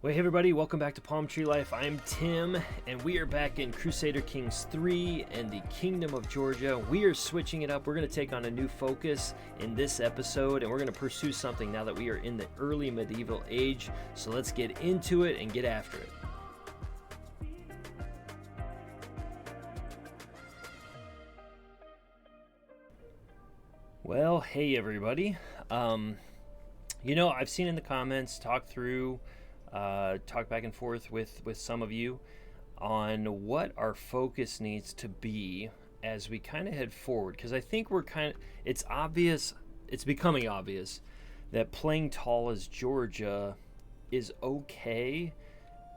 Well, hey everybody, welcome back to Palm Tree Life. I'm Tim, and we are back in Crusader Kings 3 and the Kingdom of Georgia. We are switching it up. We're going to take on a new focus in this episode, and we're going to pursue something now that we are in the early medieval age. So let's get into it and get after it. Well, hey everybody. I've seen in the comments, talk back and forth with some of you on what our focus needs to be as we kind of head forward, because I think it's becoming obvious that playing tall as Georgia is okay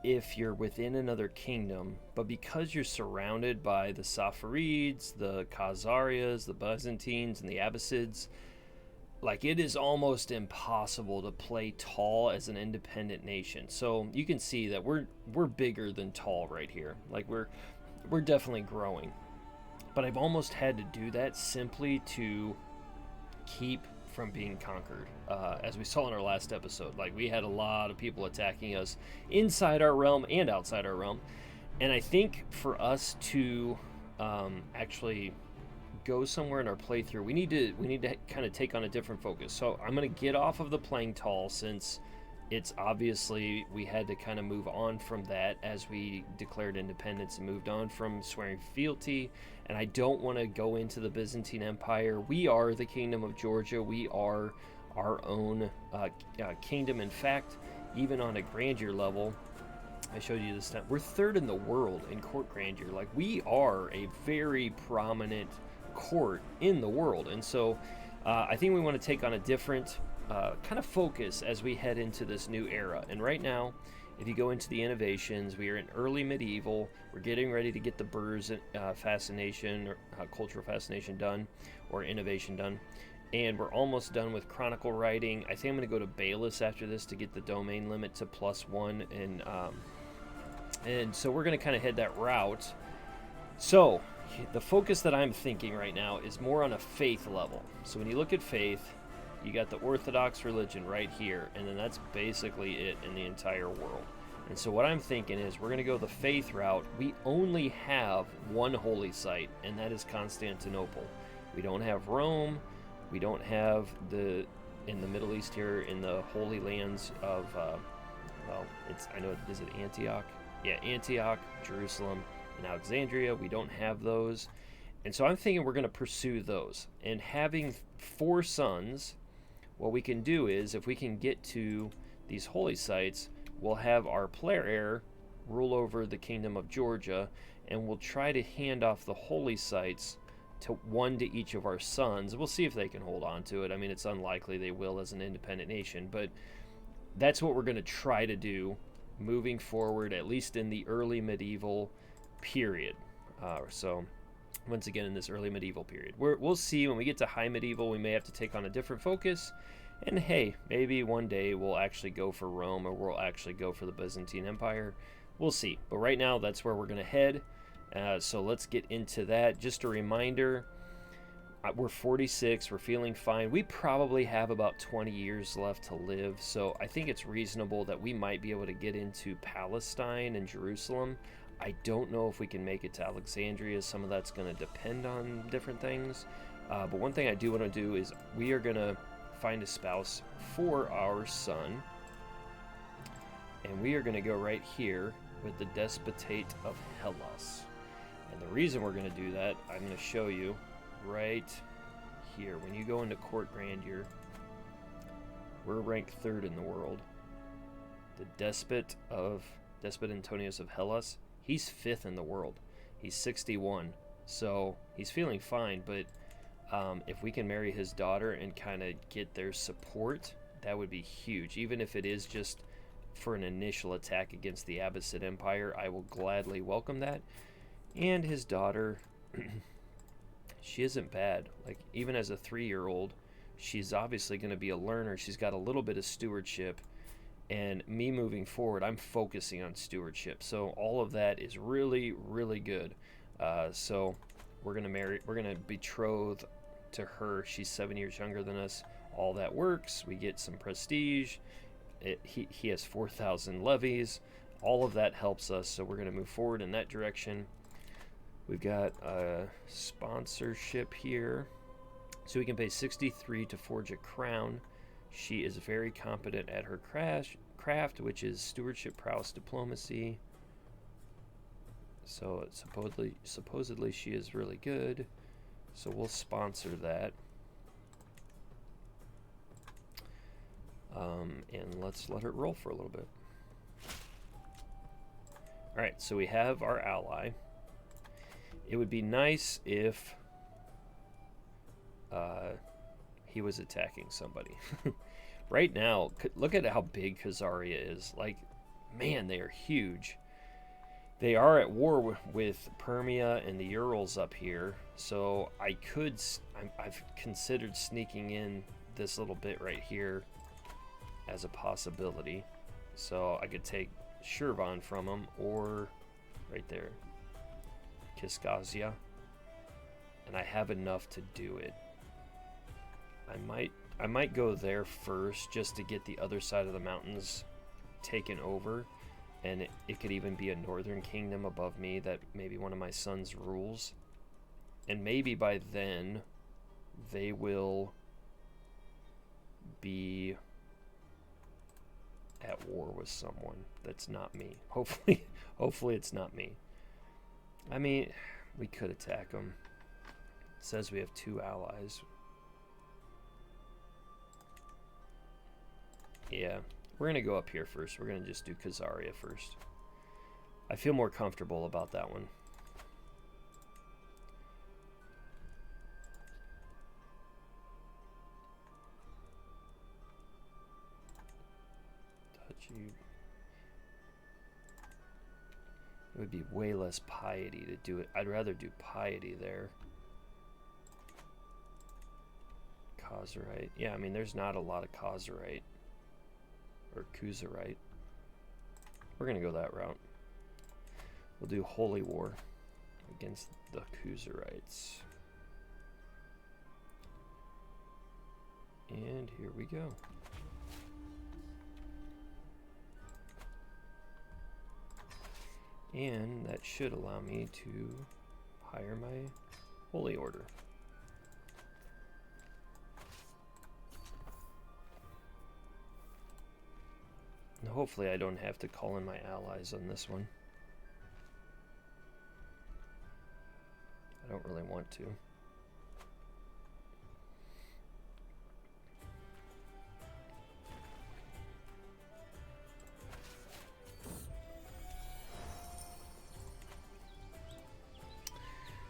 if you're within another kingdom, but because you're surrounded by the Safavids, the Khazarias, the Byzantines, and the Abbasids, like, it is almost impossible to play tall as an independent nation. So you can see that we're bigger than tall right here. Like, we're definitely growing. But I've almost had to do that simply to keep from being conquered. As we saw in our last episode, like, we had a lot of people attacking us inside our realm and outside our realm. And I think for us to actually go somewhere in our playthrough, we need to kind of take on a different focus. So I'm going to get off of the playing tall, since it's obviously we had to kind of move on from that as we declared independence and moved on from swearing fealty. And I don't want to go into the Byzantine Empire. We are the Kingdom of Georgia. We are our own kingdom. In fact, even on a grandeur level, I showed you this time, we're third in the world in court grandeur. Like, we are a very prominent court in the world. And so I think we want to take on a different kind of focus as we head into this new era. And right now, if you go into the innovations, we are in early medieval. We're getting ready to get the Burrs fascination or cultural fascination done, or innovation done, and we're almost done with chronicle writing. I think I'm going to go to Bayless after this to get the domain limit to +1, and so we're going to kind of head that route. So the focus that I'm thinking right now is more on a faith level. So when you look at faith, you got the Orthodox religion right here, and then that's basically it in the entire world. And so what I'm thinking is we're going to go the faith route. We only have one holy site, and that is Constantinople. We don't have Rome. We don't have in the Middle East here, in the Holy Lands of, is it Antioch? Yeah, Antioch, Jerusalem, and Alexandria. We don't have those. And so I'm thinking we're going to pursue those. And having 4 sons, what we can do is, if we can get to these holy sites, we'll have our player heir rule over the Kingdom of Georgia, and we'll try to hand off the holy sites to one to each of our sons. We'll see if they can hold on to it. I mean, it's unlikely they will as an independent nation, but that's what we're going to try to do moving forward, at least in the early medieval period. So once again, in this early medieval period, we'll see when we get to high medieval, we may have to take on a different focus. And hey, maybe one day we'll actually go for Rome, or we'll actually go for the Byzantine Empire. We'll see. But right now, that's where we're going to head. So let's get into that. Just a reminder, we're 46. We're feeling fine. We probably have about 20 years left to live. So I think it's reasonable that we might be able to get into Palestine and Jerusalem. I don't know if we can make it to Alexandria. Some of that's going to depend on different things. But one thing I do want to do is we are going to find a spouse for our son. And we are going to go right here with the Despotate of Hellas. And the reason we're going to do that, I'm going to show you right here. When you go into court grandeur, we're ranked 3rd in the world. The Despot Antonius of Hellas, he's 5th in the world. He's 61, so he's feeling fine. But if we can marry his daughter and kind of get their support, that would be huge. Even if it is just for an initial attack against the Abbasid Empire, I will gladly welcome that. And his daughter, she isn't bad. Like, even as a 3-year-old, she's obviously going to be a learner. She's got a little bit of stewardship. And me moving forward, I'm focusing on stewardship. So all of that is really, really good. So we're going to betroth to her. She's 7 years younger than us. All that works. We get some prestige. He has 4,000 levies. All of that helps us, so we're going to move forward in that direction. We've got a sponsorship here. So we can pay 63 to forge a crown. She is very competent at her craft, which is stewardship, prowess, diplomacy. So supposedly she is really good. So we'll sponsor that. And let's let her roll for a little bit. Alright, so we have our ally. It would be nice if he was attacking somebody. Right now, look at how big Khazaria is. Like, man, they are huge. They are at war with Permia and the Urals up here, so I've considered sneaking in this little bit right here as a possibility. So I could take Shirvan from them, or right there, Kiskazia, and I have enough to do it. I might go there first just to get the other side of the mountains taken over, and it could even be a northern kingdom above me that maybe one of my sons rules, and maybe by then they will be at war with someone that's not me. Hopefully it's not me. I mean, we could attack them. It says we have 2 allies. Yeah, we're going to go up here first. We're going to just do Khazaria first. I feel more comfortable about that one. It would be way less piety to do it. I'd rather do piety there. Kuzerite. Yeah, I mean, there's not a lot of Kuzerite. Or Kuzerite. We're going to go that route. We'll do Holy War against the Kuzerites. And here we go. And that should allow me to hire my Holy Order. And hopefully I don't have to call in my allies on this one. I don't really want to.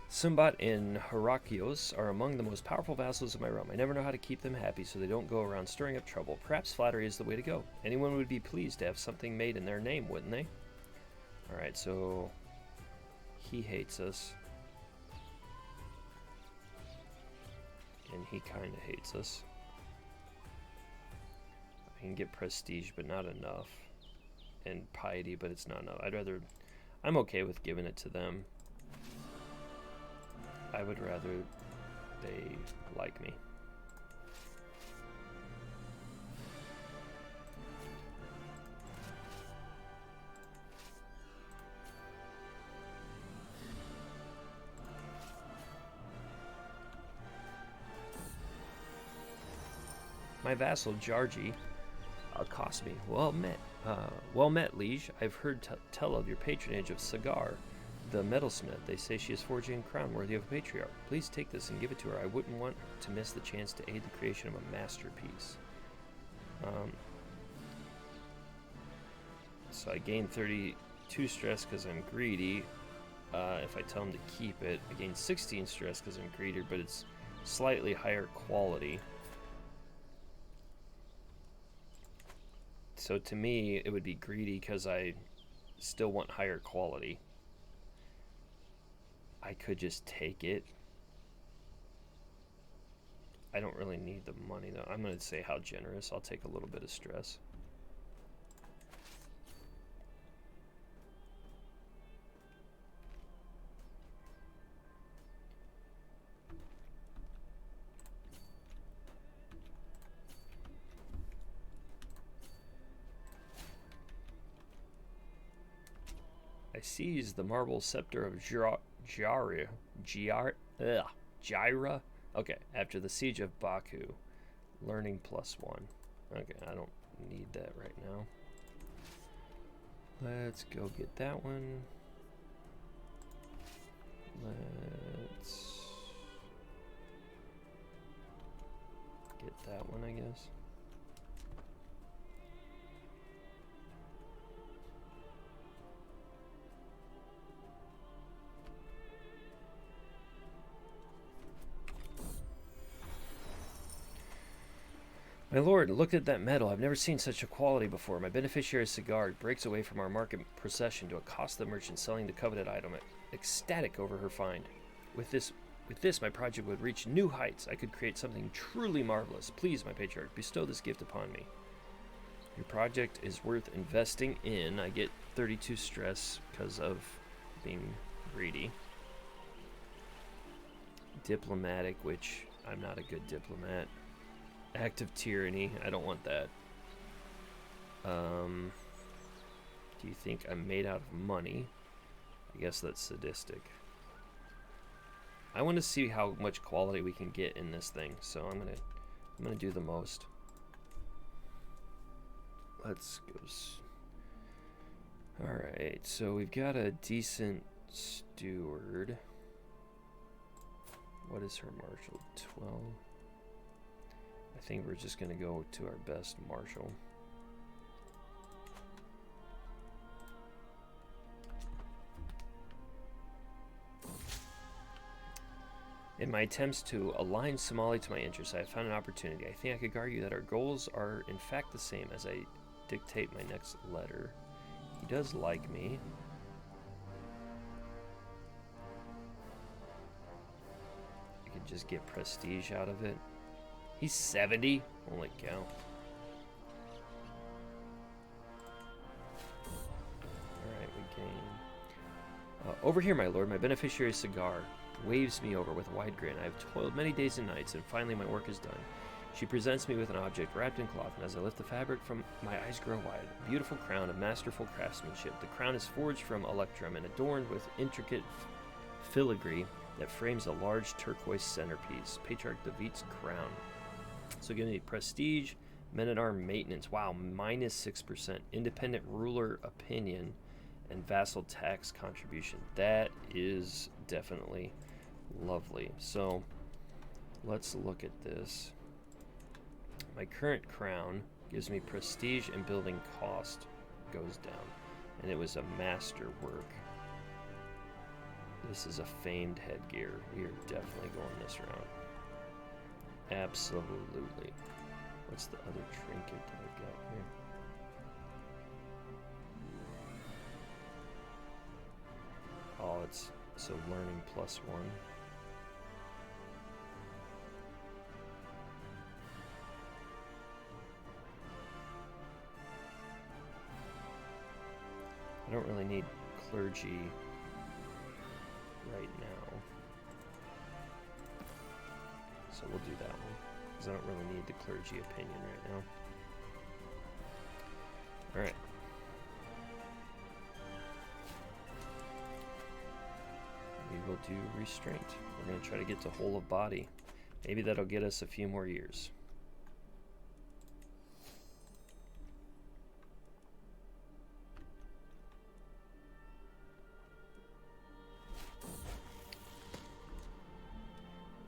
Sumbat and Herakios are among the most powerful vassals of my realm. I never know how to keep them happy so they don't go around stirring up trouble. Perhaps flattery is the way to go. Anyone would be pleased to have something made in their name, wouldn't they? Alright, so he hates us. And he kind of hates us. I can get prestige, but not enough. And piety, but it's not enough. I'm okay with giving it to them. I would rather they like me. My vassal Jarji accosts me. Well met, liege. I've heard tell of your patronage of Sagar, the metalsmith. They say she is forging a crown worthy of a patriarch. Please take this and give it to her. I wouldn't want to miss the chance to aid the creation of a masterpiece. So I gain 32 stress because I'm greedy. If I tell him to keep it, I gain 16 stress because I'm greedy, but it's slightly higher quality. So to me, it would be greedy because I still want higher quality. I could just take it. I don't really need the money though. I'm going to say how generous. I'll take a little bit of stress. I seized the marble scepter of Gyra. Okay, after the siege of Baku. Learning +1. Okay, I don't need that right now. Let's go get that one. Let's get that one, I guess. My lord, look at that metal. I've never seen such a quality before. My beneficiary's cigar breaks away from our market procession to accost the merchant selling the coveted item, ecstatic over her find. With this, my project would reach new heights. I could create something truly marvelous. Please, my patriarch, bestow this gift upon me. Your project is worth investing in. I get 32 stress because of being greedy. Diplomatic, which I'm not a good diplomat. Act of tyranny. I don't want that. Do you think I'm made out of money? I guess that's sadistic. I want to see how much quality we can get in this thing, so I'm gonna do the most. Let's go. All right, so we've got a decent steward. What is her marshal? 12. I think we're just gonna go to our best marshal. In my attempts to align Somali to my interests, I have found an opportunity. I think I could argue that our goals are in fact the same as I dictate my next letter. He does like me. I could just get prestige out of it. He's 70? Holy cow. Alright, we gain. Over here, my lord, my beneficiary's cigar waves me over with a wide grin. I have toiled many days and nights, and finally my work is done. She presents me with an object wrapped in cloth, and as I lift the fabric from my eyes grow wide. A beautiful crown of masterful craftsmanship. The crown is forged from electrum and adorned with intricate filigree that frames a large turquoise centerpiece. Patriarch David's crown. So give me prestige, men-at-arm maintenance. Wow, -6%. Independent ruler opinion and vassal tax contribution. That is definitely lovely. So let's look at this. My current crown gives me prestige and building cost goes down. And it was a master work. This is a famed headgear. We are definitely going this route. Absolutely. What's the other trinket that I've got here? Oh, it's so learning +1. I don't really need clergy right now. So we'll do that one, because I don't really need the clergy opinion right now. Alright. We will do restraint. We're going to try to get to whole of body. Maybe that'll get us a few more years.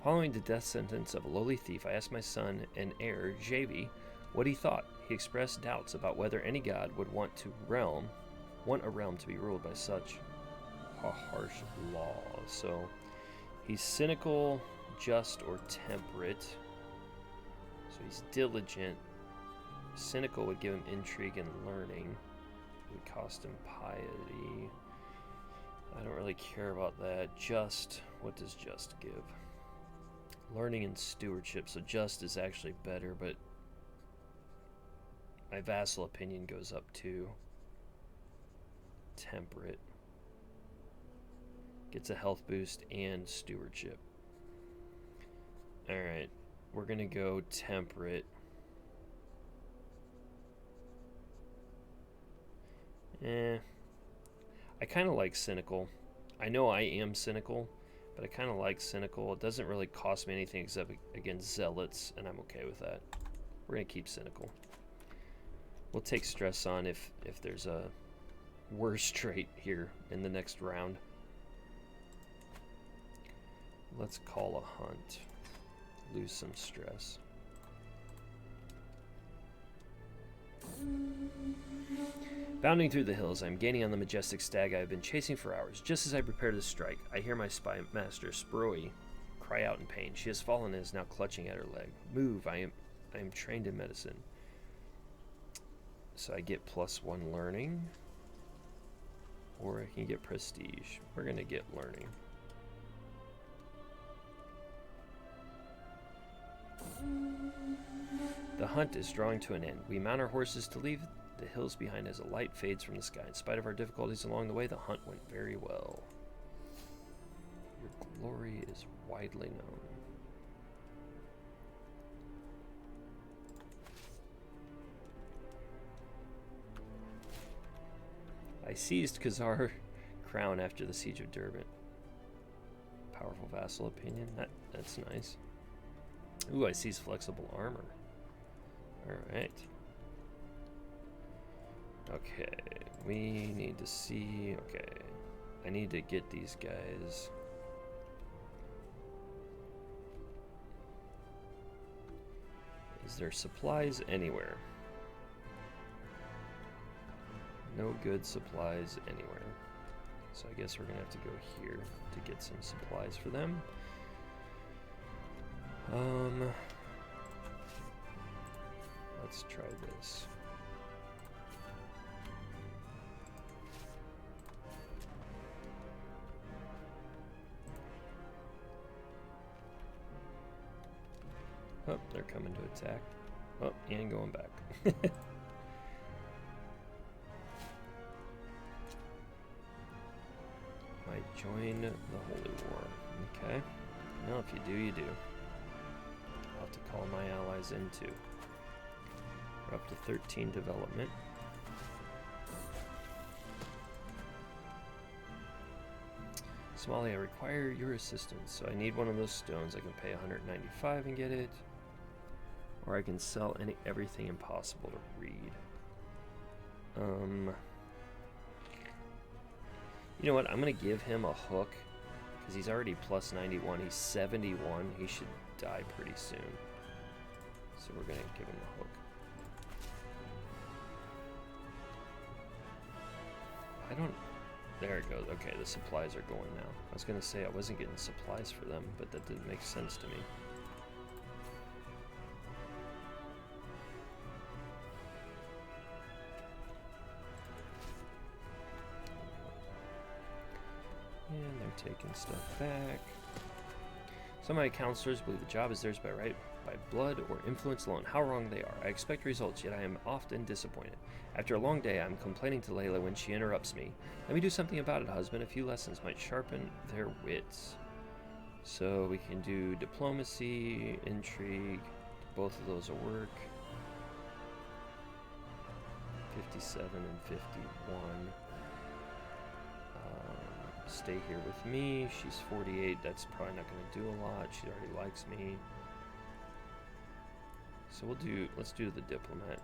Following the death sentence of a lowly thief, I asked my son and heir, Javi, what he thought. He expressed doubts about whether any god would want a realm to be ruled by such a harsh law. So he's cynical, just, or temperate. So he's diligent. Cynical would give him intrigue and learning. It would cost him piety. I don't really care about that. Just, what does just give? Learning and stewardship. So just is actually better, but my vassal opinion goes up too. Temperate. Gets a health boost and stewardship. Alright, we're gonna go temperate. I kind of like cynical. I know I am cynical, but I kind of like cynical. It doesn't really cost me anything except against zealots, and I'm okay with that. We're going to keep cynical. We'll take stress on if there's a worse trait here in the next round. Let's call a hunt. Lose some stress. Bounding through the hills, I'm gaining on the majestic stag I have been chasing for hours. Just as I prepare to strike, I hear my spy master, Sproi, cry out in pain. She has fallen and is now clutching at her leg. Move, I am trained in medicine. So I get +1 learning. Or I can get prestige. We're going to get learning. The hunt is drawing to an end. We mount our horses to leave the hills behind as a light fades from the sky. In spite of our difficulties along the way, the hunt went very well. Your glory is widely known. I seized Khazar crown after the siege of Derbent. Powerful vassal opinion. That's nice. Ooh, I seized flexible armor. Alright. Okay, we need to see... Okay, I need to get these guys... Is there supplies anywhere? No good supplies anywhere. So I guess we're gonna have to go here to get some supplies for them. Let's try this. Oh, they're coming to attack. Oh, and going back. Might join the Holy War. Okay. Well, if you do, you do. I'll have to call my allies in too. We're up to 13 development. Somalia, I require your assistance. So I need one of those stones. I can pay 195 and get it. Or I can sell everything impossible to read. You know what? I'm going to give him a hook. Because he's already +91. He's 71. He should die pretty soon. So we're going to give him a hook. I don't... There it goes. Okay, the supplies are going now. I was going to say I wasn't getting supplies for them, but that didn't make sense to me. And they're taking stuff back. Some of my counselors believe the job is theirs by right, by blood or influence alone. How wrong they are. I expect results, yet I am often disappointed. After a long day, I'm complaining to Layla when she interrupts me. Let me do something about it, husband. A few lessons might sharpen their wits. So we can do diplomacy, intrigue. Both of those will work. 57 and 51. Stay here with me. She's 48. That's probably not going to do a lot. She already likes me. So let's do the diplomat.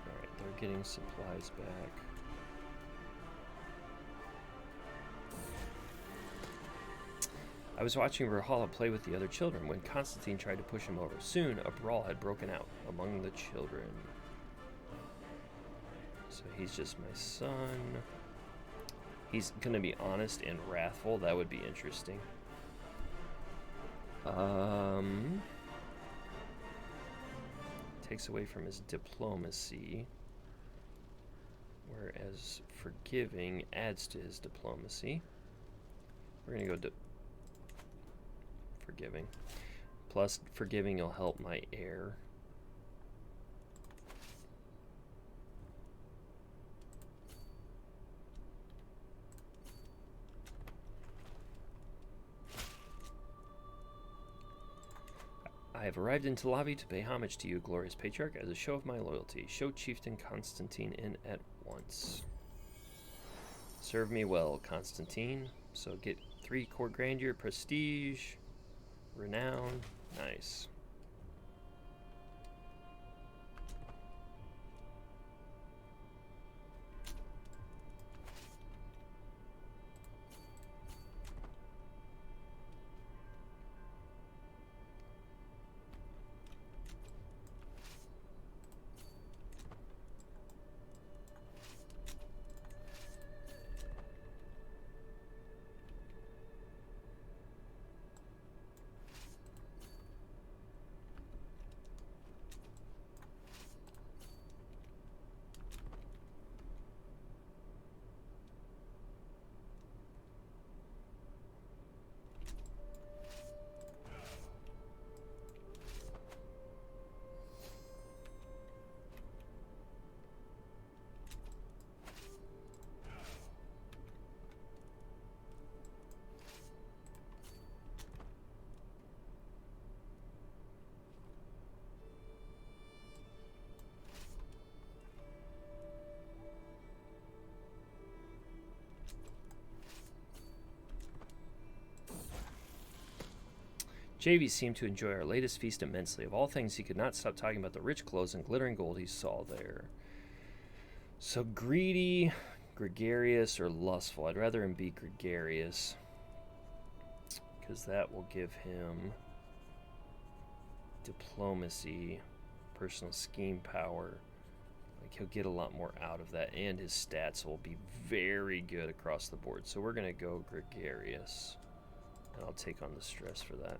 Alright, they're getting supplies back. I was watching Rahala play with the other children when Constantine tried to push him over. Soon, a brawl had broken out among the children. So he's just my son. He's going to be honest and wrathful. That would be interesting. Takes away from his diplomacy. Whereas forgiving adds to his diplomacy. We're going to go forgiving. Plus, forgiving will help my heir. I have arrived in Talavi to pay homage to you, glorious patriarch, as a show of my loyalty. Show Chieftain Constantine in at once. Serve me well, Constantine. So get 3 court grandeur, prestige, renown. Nice. JV seemed to enjoy our latest feast immensely. Of all things, he could not stop talking about the rich clothes and glittering gold he saw there. So greedy, gregarious, or lustful. I'd rather him be gregarious, because that will give him diplomacy, personal scheme power. Like, he'll get a lot more out of that, and his stats will be very good across the board. So we're going to go gregarious, and I'll take on the stress for that.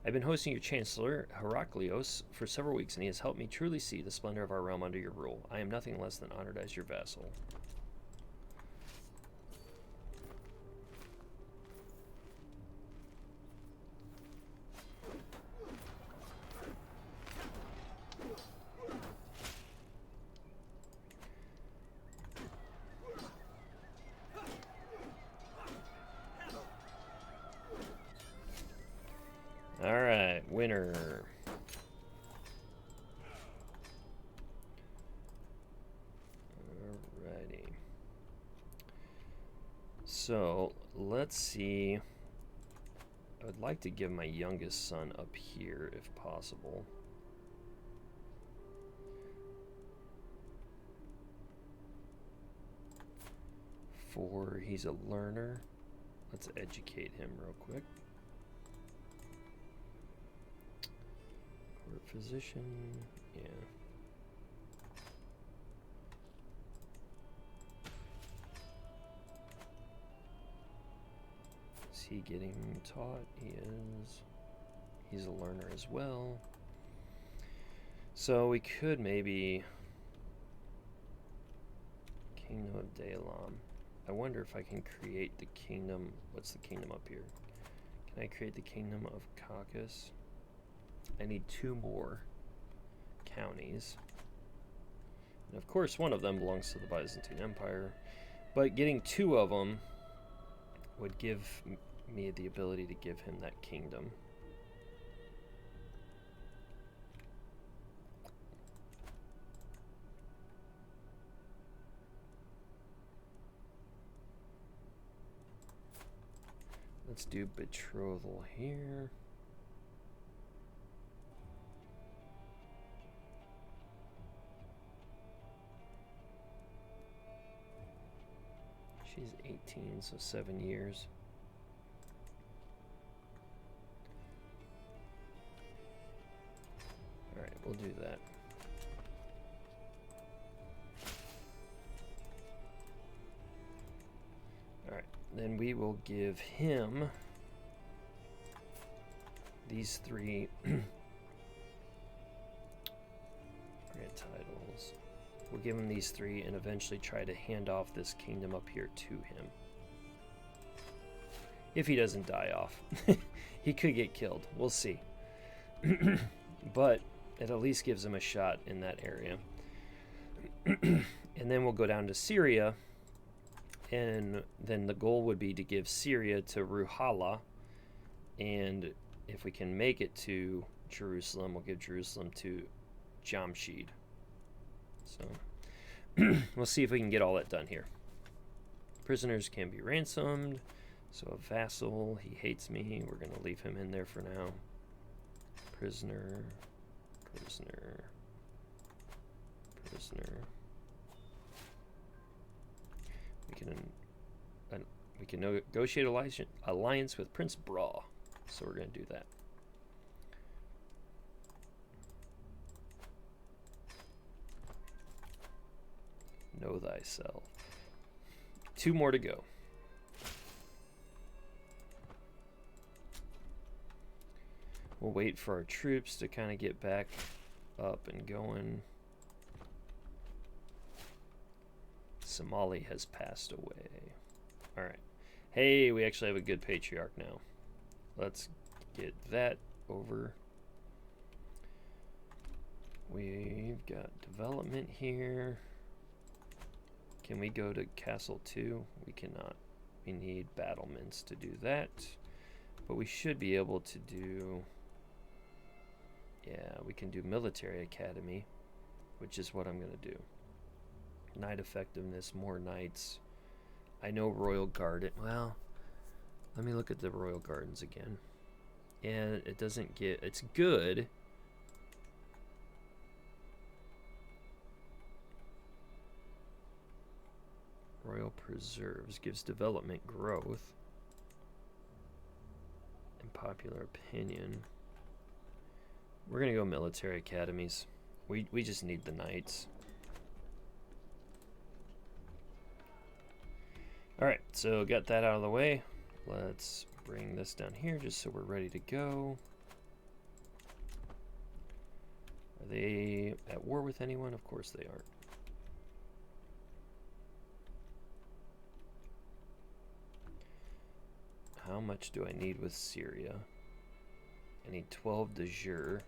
I've been hosting your Chancellor, Heraclios, for several weeks, and he has helped me truly see the splendor of our realm under your rule. I am nothing less than honored as your vassal. Alright, winner. Alrighty. So, let's see. I would like to give my youngest son up here, if possible. He's a learner. Let's educate him real quick. Physician, yeah. Is he getting taught? He is. He's a learner as well. So we could maybe Kingdom of Daelam. I wonder if I can create the kingdom. What's the kingdom up here? Can I create the kingdom of Caucasus? I need 2 more counties. And of course, one of them belongs to the Byzantine Empire. But getting 2 of them would give me the ability to give him that kingdom. Let's do betrothal here. She's 18, so 7 years. Alright, we'll do that. Alright, then we will give him these 3 grant titles. We'll give him these 3 and eventually try to hand off this kingdom up here to him. If he doesn't die off. He could get killed. We'll see. But it at least gives him a shot in that area. And then we'll go down to Syria And then the goal would be to give Syria to Ruhala, and if we can make it to Jerusalem, we'll give Jerusalem to Jamshid. So we'll see if we can get all that done here. Prisoners can be ransomed. So a vassal, he hates me. We're going to leave him in there for now. Prisoner, prisoner, prisoner. We can negotiate alliance with Prince Bra. So we're going to do that. Know thyself. 2 more to go. We'll wait for our troops to kind of get back up and going. Somali has passed away. All right. Hey, we actually have a good patriarch now. Let's get that over. We've got development here. Can we go to Castle 2? We cannot. We need battlements to do that. But we should be able to do... Yeah, we can do Military Academy, which is what I'm going to do. Knight effectiveness, more knights. I know Royal Garden. Well, let me look at the Royal Gardens again. And it doesn't get... It's good. Royal Preserves gives development growth and popular opinion. We're gonna go military academies. We just need the knights. Alright, so got that out of the way. Let's bring this down here just so we're ready to go. Are they at war with anyone? Of course they aren't. How much do I need with Syria? I need 12 de jure.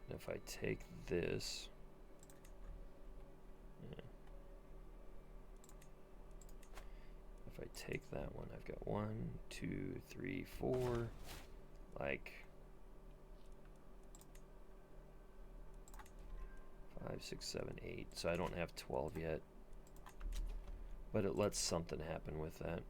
And if I take this... Yeah. If I take that one, I've got 1, 2, 3, 4, like 5, 6, 7, 8. So I don't have 12 yet. But it lets something happen with that.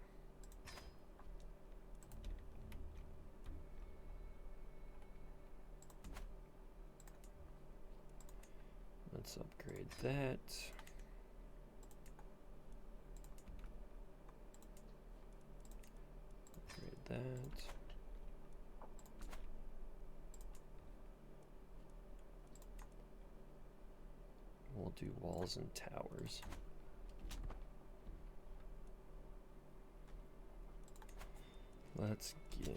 Let's upgrade that. Upgrade that. We'll do walls and towers. Let's get...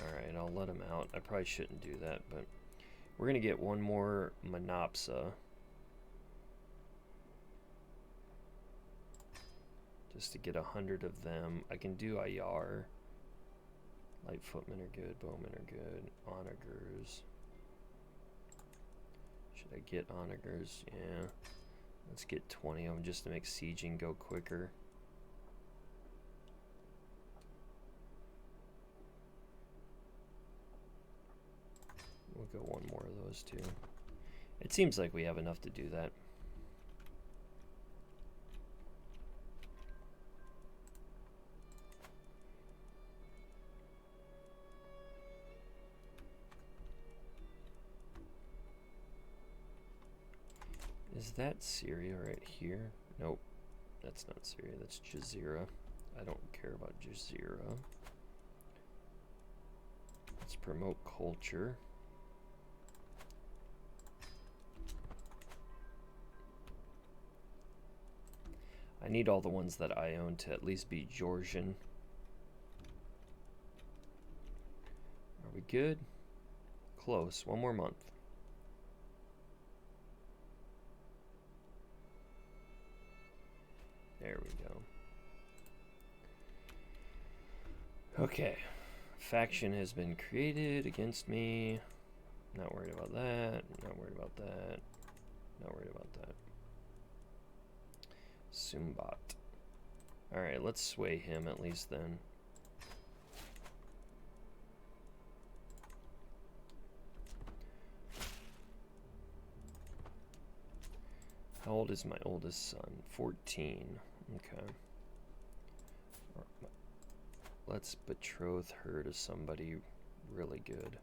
Alright, I'll let him out. I probably shouldn't do that, but we're going to get one more Monopsa. Just to get 100 of them. I can do Ayar. Light footmen are good, bowmen are good. Onagers. Should I get Onagers? Yeah. Let's get 20 of them just to make sieging go quicker. We'll go one more of those too. It seems like we have enough to do that. Is that Syria right here? Nope. That's not Syria. That's Jazeera. I don't care about Jazeera. Let's promote culture. I need all the ones that I own to at least be Georgian. Are we good? Close. One more month. There we go. Okay. Faction has been created against me. Not worried about that. Not worried about that. Not worried about that. Sumbat. Alright, let's sway him at least then. How old is my oldest son? 14. Okay. Let's betroth her to somebody really good.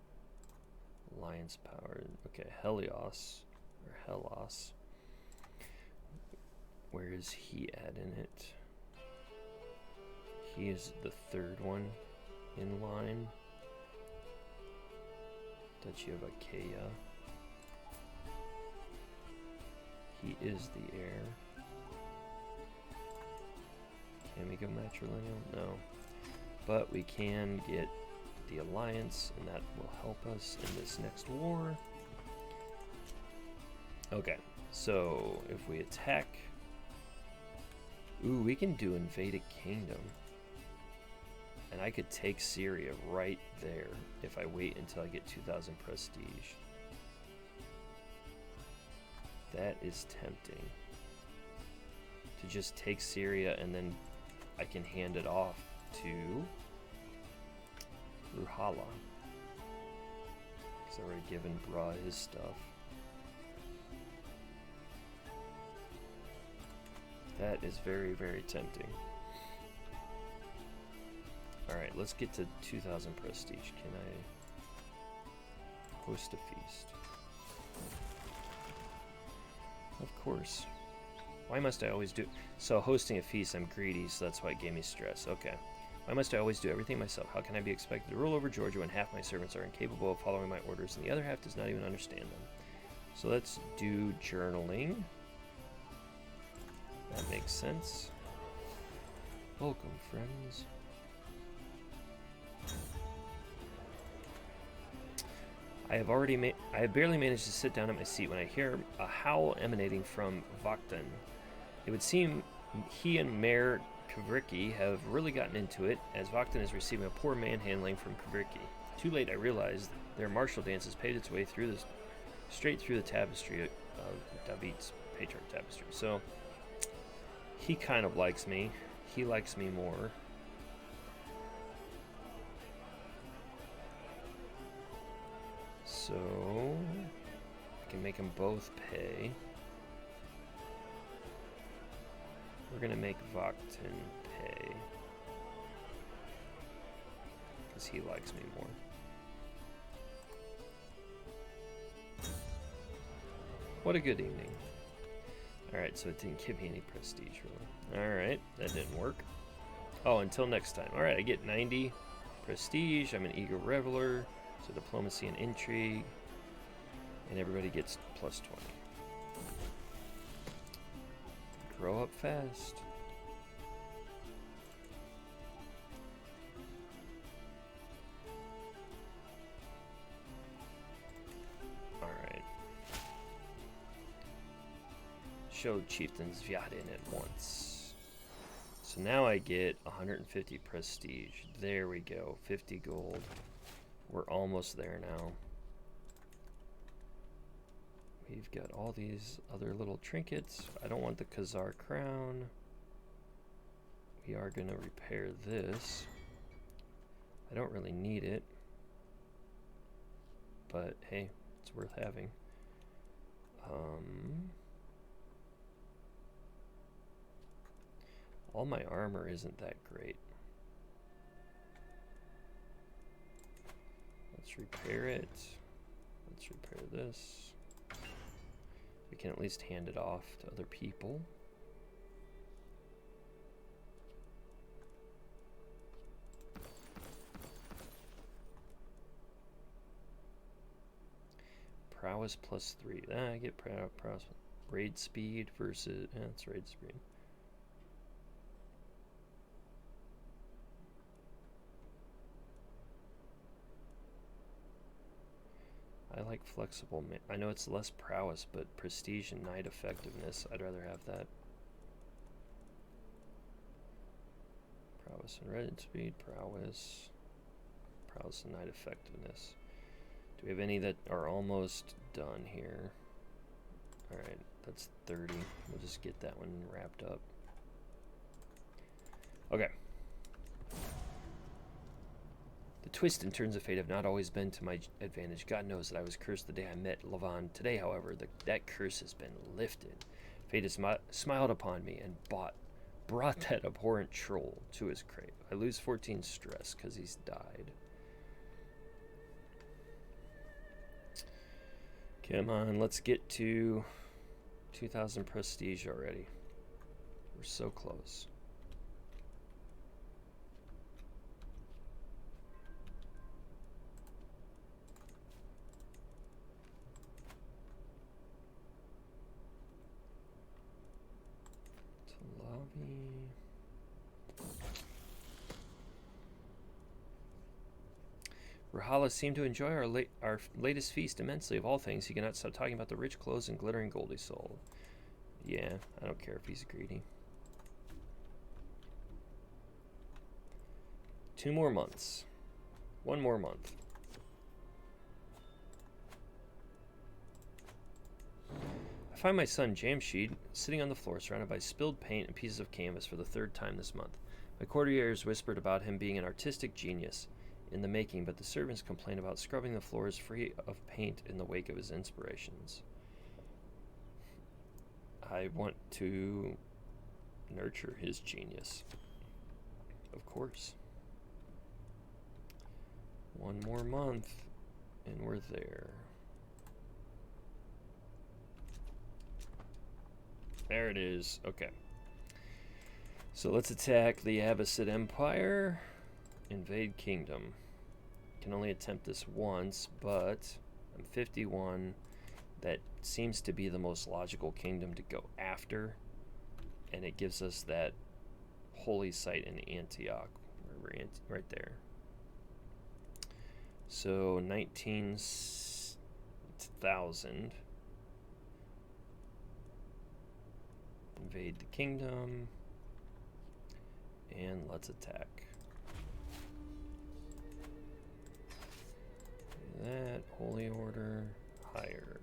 Alliance power. Okay, Helios. Or Helos. Where is he at in it? He is the third one in line. Duchy of Achaia. He is the heir. Can we go matrilineal? No. But we can get the alliance, and that will help us in this next war. Okay, so if we attack... Ooh, we can do invade a kingdom. And I could take Syria right there if I wait until I get 2,000 prestige. That is tempting. To just take Syria and then I can hand it off to Ruhala. Because I've already given Bra his stuff. That is very, very tempting. Alright, let's get to 2,000 prestige. Can I host a feast? Of course. Why must I always do... So hosting a feast, I'm greedy, so that's why it gave me stress. Okay. Why must I always do everything myself? How can I be expected to rule over Georgia when half my servants are incapable of following my orders and the other half does not even understand them? So let's do journaling. That makes sense. Welcome, friends. I have barely managed to sit down at my seat when I hear a howl emanating from Vakhtang. It would seem he and Mayor Kvriki have really gotten into it, as Vakhtang is receiving a poor manhandling from Kvriki. Too late I realized their martial dance has paved its way through this, straight through the tapestry of David's patriarch tapestry. So he kind of likes me. He likes me more. So I can make them both pay. We're gonna make Vakhtang pay because he likes me more. What a good evening. Alright, so it didn't give me any prestige really. Alright, that didn't work. Oh, until next time. Alright, I get 90 prestige. I'm an eager reveler. So diplomacy and intrigue. And everybody gets plus 20. Grow up fast. Alright. Show chieftains Vyadin at once. So now I get 150 prestige. There we go. 50 gold. We're almost there now. We've got all these other little trinkets. I don't want the Khazar crown. We are going to repair this. I don't really need it. But hey, it's worth having. All my armor isn't that great. Let's repair it. Let's repair this. We can at least hand it off to other people. Prowess +3. I get prowess. Raid speed versus... that's raid speed. I like flexible. I know it's less prowess, but prestige and knight effectiveness. I'd rather have that. Prowess and raid speed. Prowess. Prowess and knight effectiveness. Do we have any that are almost done here? Alright, that's 30. We'll just get that one wrapped up. Okay. The twists and turns of fate have not always been to my advantage. God knows that I was cursed the day I met Levon. Today, however, that curse has been lifted. Fate has smiled upon me and brought that abhorrent troll to his grave. I lose 14 stress because he's died. Come on, let's get to 2,000 prestige already. We're so close. Rahala seemed to enjoy our latest feast immensely. Of all things, he cannot stop talking about the rich clothes and glittering gold he sold. Yeah, I don't care if he's greedy. 2 more months. 1 more month. I find my son Jamshid sitting on the floor surrounded by spilled paint and pieces of canvas for the 3rd time this month. My courtiers whispered about him being an artistic genius in the making, but the servants complain about scrubbing the floors free of paint in the wake of his inspirations. I want to nurture his genius. Of course. 1 more month, and we're there. There it is. Okay. So let's attack the Abbasid Empire. Invade kingdom. Can only attempt this once, but I'm 51. That seems to be the most logical kingdom to go after, and it gives us that holy site in Antioch, right there. So 19,000. Invade the kingdom, and let's attack. That holy order, higher.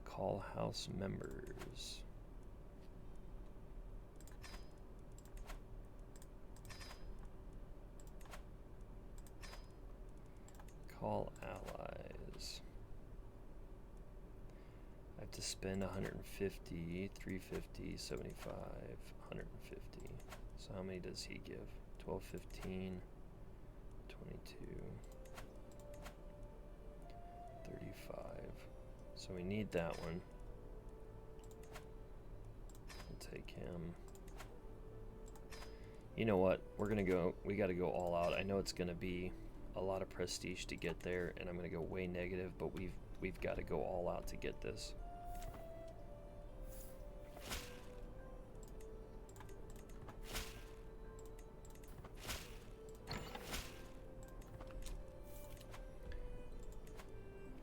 Call house members. Call allies. I have to spend 150, 350, 75, 150. So how many does he give? 12, 15, 22, 35. So we need that one. We'll take him. You know what? We gotta go all out. I know it's gonna be a lot of prestige to get there, and I'm gonna go way negative, but we've got to go all out to get this.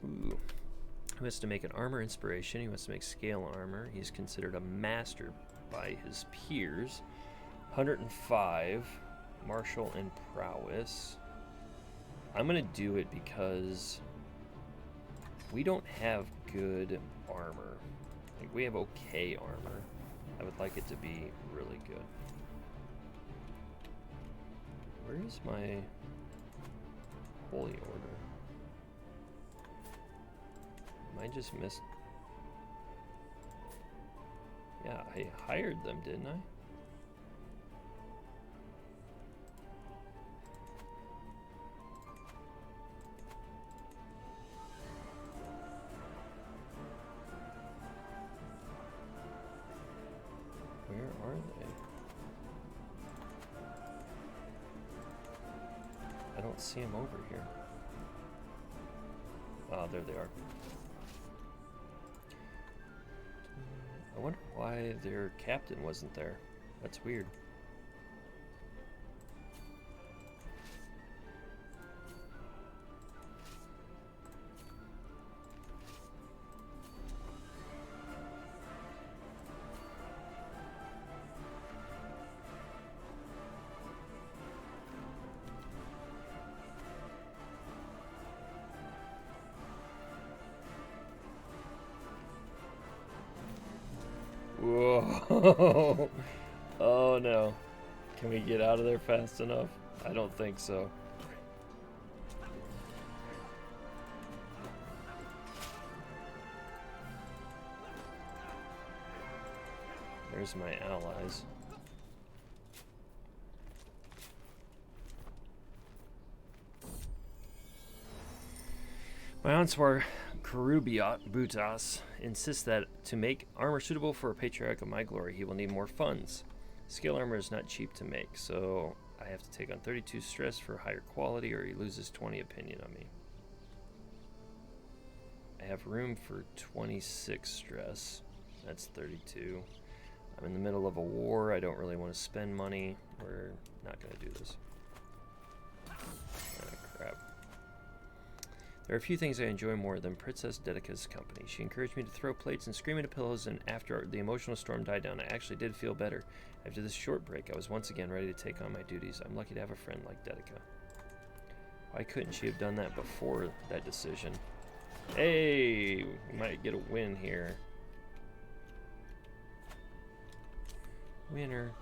Ooh. He wants to make an armor inspiration. He wants to make scale armor. He's considered a master by his peers. 105 martial and prowess. I'm gonna do it because we don't have good armor. Like, we have okay armor. I would like it to be really good. Where is my holy order? I just missed. Yeah, I hired them, didn't I? Where are they? I don't see them over here. Oh, there they are. I wonder why their captain wasn't there. That's weird. Oh, oh no. Can we get out of there fast enough? I don't think so. There's my allies. My Answar Butas insists that to make armor suitable for a patriarch of my glory, he will need more funds. Scale armor is not cheap to make, so I have to take on 32 stress for higher quality, or he loses 20 opinion on me. I have room for 26 stress. That's 32. I'm in the middle of a war. I don't really want to spend money. We're not going to do this. Oh, crap. There are a few things I enjoy more than Princess Dedica's company. She encouraged me to throw plates and scream into pillows, and after the emotional storm died down, I actually did feel better. After this short break, I was once again ready to take on my duties. I'm lucky to have a friend like Dedica. Why couldn't she have done that before that decision? Hey, we might get a win here. Winner.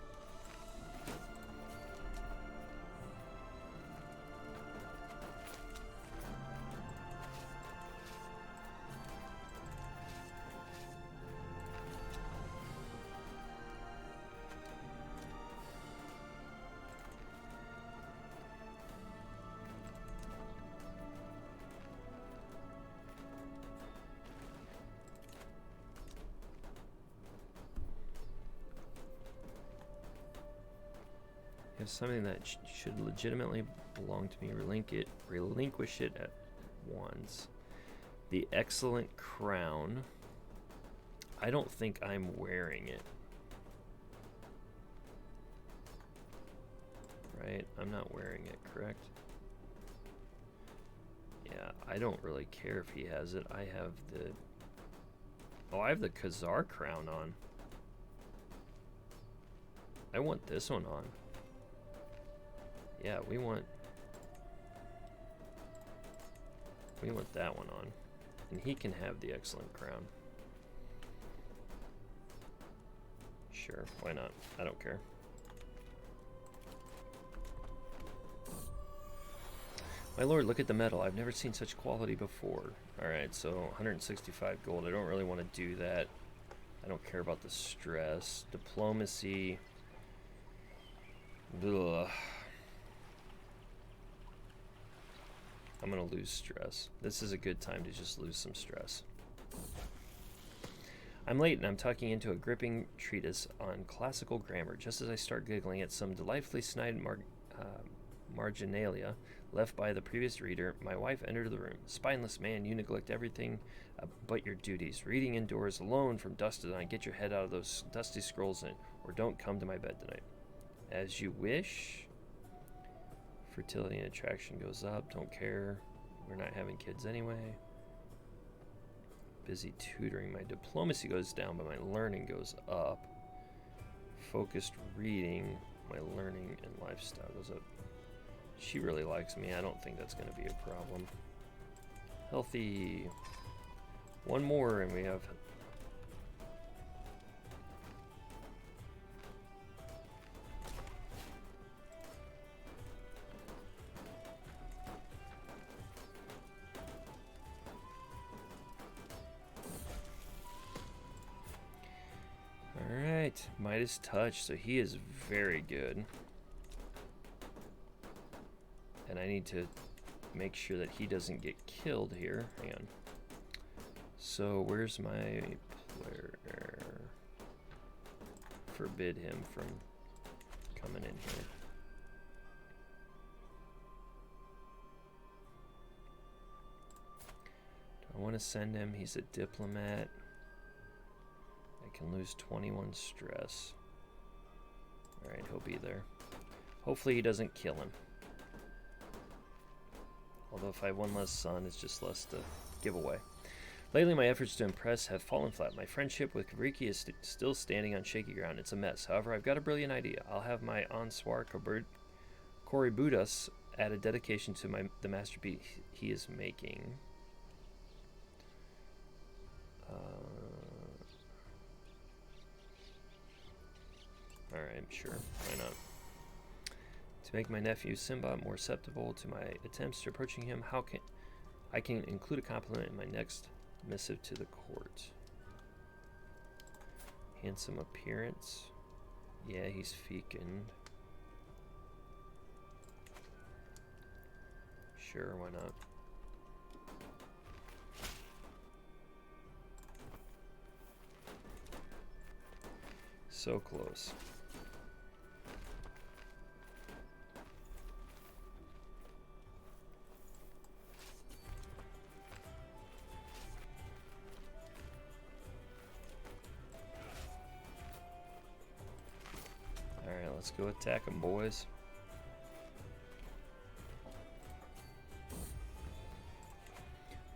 If something that should legitimately belong to me, relinquish it at once. The excellent crown. I don't think I'm wearing it. Right? I'm not wearing it, correct? Yeah, I don't really care if he has it. I have the... Oh, I have the Khazar crown on. I want this one on. Yeah, we want that one on. And he can have the excellent crown. Sure, why not? I don't care. My lord, look at the metal. I've never seen such quality before. Alright, so 165 gold. I don't really want to do that. I don't care about the stress. Diplomacy. Ugh. I'm going to lose stress. This is a good time to just lose some stress. I'm late and I'm tucking into a gripping treatise on classical grammar. Just as I start giggling at some delightfully snide marginalia left by the previous reader, my wife entered the room. Spineless man, you neglect everything but your duties. Reading indoors alone from dusk to dawn. Get your head out of those dusty scrolls or don't come to my bed tonight. As you wish. Fertility and attraction goes up. Don't care. We're not having kids anyway. Busy tutoring. My diplomacy goes down, but my learning goes up. Focused reading. My learning and lifestyle goes up. She really likes me. I don't think that's going to be a problem. Healthy. One more and we have... Alright, Midas Touch, so he is very good. And I need to make sure that he doesn't get killed here. Hang on. So where's my player? Forbid him from coming in here. Do I want to send him? He's a diplomat. I can lose 21 stress. Alright, he'll be there. Hopefully he doesn't kill him. Although if I have one less son, it's just less to give away. Lately, my efforts to impress have fallen flat. My friendship with Kavriki is still standing on shaky ground. It's a mess. However, I've got a brilliant idea. I'll have my Answar Koribudas add a dedication to the masterpiece he is making. Alright, sure. Why not? To make my nephew Simba more susceptible to my attempts to approaching him, how can I can include a compliment in my next missive to the court. Handsome appearance. Yeah, he's fecund. Sure, why not? So close. Alright, let's go attack them, boys.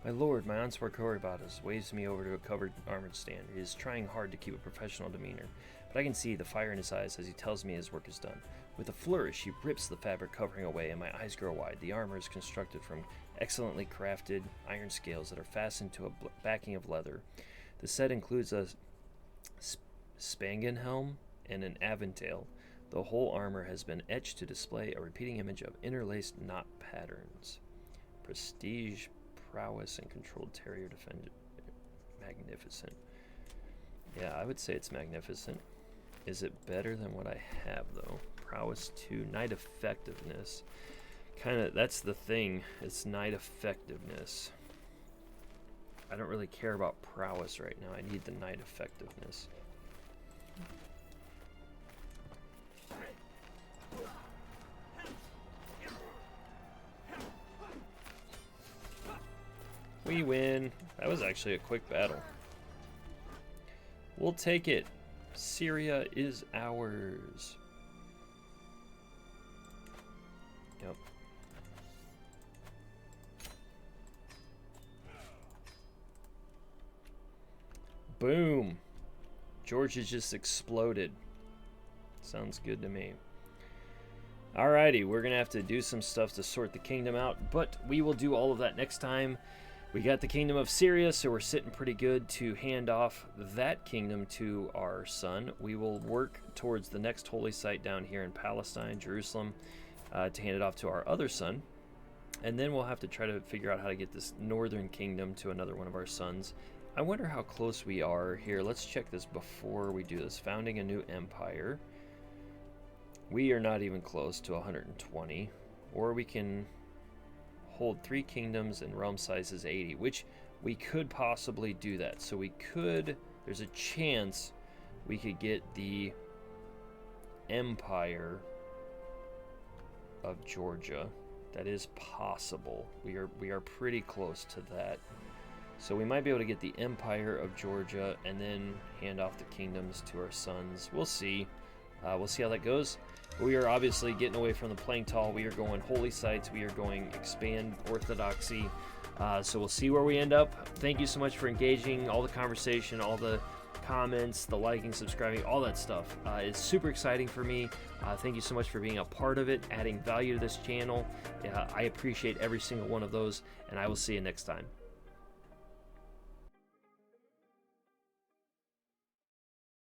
My lord, my unsworn Kuzerites waves me over to a covered armored stand. He is trying hard to keep a professional demeanor, but I can see the fire in his eyes as he tells me his work is done. With a flourish, he rips the fabric covering away, and my eyes grow wide. The armor is constructed from excellently crafted iron scales that are fastened to a backing of leather. The set includes a spangen helm and an aventail. The whole armor has been etched to display a repeating image of interlaced knot patterns. Prestige, prowess, and controlled terrier defend. Magnificent. Yeah, I would say it's magnificent. Is it better than what I have, though? Prowess 2, knight effectiveness. Kind of, that's the thing. It's knight effectiveness. I don't really care about prowess right now. I need the knight effectiveness. We win. That was actually a quick battle. We'll take it. Syria is ours. Yep. Boom. Georgia just exploded. Sounds good to me. Alrighty, we're going to have to do some stuff to sort the kingdom out, but we will do all of that next time. We got the kingdom of Syria, so we're sitting pretty good to hand off that kingdom to our son. We will work towards the next holy site down here in Palestine, Jerusalem, to hand it off to our other son. And then we'll have to try to figure out how to get this northern kingdom to another one of our sons. I wonder how close we are here. Let's check this before we do this. Founding a new empire. We are not even close to 120. Or we can hold 3 kingdoms and realm size is 80, which we could possibly do that. So we could, there's a chance we could get the empire of Georgia. That is possible. We are pretty close to that. So we might be able to get the empire of Georgia and then hand off the kingdoms to our sons. We'll see. We'll see how that goes. We are obviously getting away from the playing tall. We are going holy sites. We are going expand orthodoxy. So we'll see where we end up. Thank you so much for engaging, all the conversation, all the comments, the liking, subscribing, all that stuff. It's super exciting for me. Thank you so much for being a part of it, adding value to this channel. I appreciate every single one of those, and I will see you next time.